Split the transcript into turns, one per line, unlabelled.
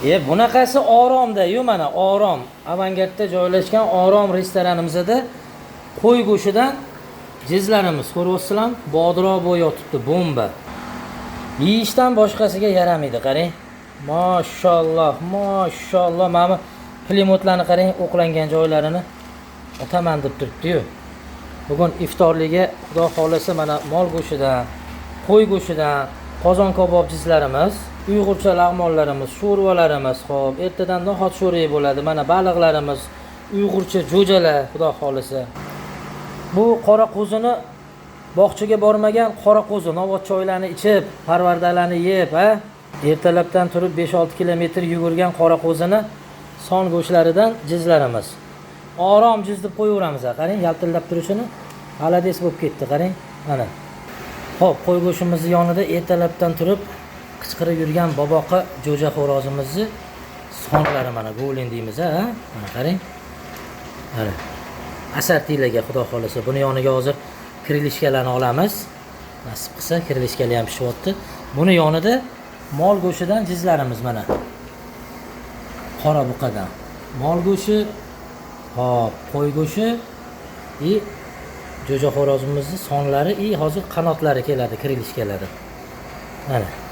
Bunaqasi oromda-yu, mana orom. Avangardda joylashgan orom restoranimizda qo'y go'shidan jizlarimiz ko'ryapsizlar, bodroq bo'y yotibdi, bomba. Yeyishdan boshqasiga yaramaydi, qarang. Mashalloh, mashalloh. Mana plyemotlarni qarang, o'qlangan joylarini otaman deb turibdi-yu. Bugun iftorligiga xudo xolasa mana mol go'shidan, qo'y go'shidan, qozon kabob jizlarimiz, uyg'urcha lag'monlarimiz, sho'rvalarimiz, xo'p, ertadan nohot sho'ri bo'ladi. Mana baliqlarimiz, uyg'urcha jo'jalar, xudo xolasa. Bu qora qo'zini bog'chaga bormagan qora qo'zi, novot choylarni ichib, parvardalarni yeb, ertalabdan turib 5-6 kilometr yugurgan qora qo'zini son go'shlaridan jizlarimiz. Orom jiz deb qo'yaveramiz, qarang, yaltillab turishini. Alades bo'lib ketdi, qarang. Mana. Xo'p, qo'y go'shimizni yonida ertalabdan turib qichqirib yurgan boboqi jo'ja xo'rozimizni sonlari mana go'lin deymiz, Mana qarang. Mana. Asartilarga xudo xolasa buni yoniga hozir kirilishkalarni olamiz. Nasib qilsa kirilishkalar ham pishyapti. Buni yonida mol go'shidan jizlarimiz mana. Qora buqadan. Mol go'shi, hop, qo'y go'shi, jo'ja xo'rozimizning sonlari, hozir qanotlari keladi, kirilishkalari. Mana.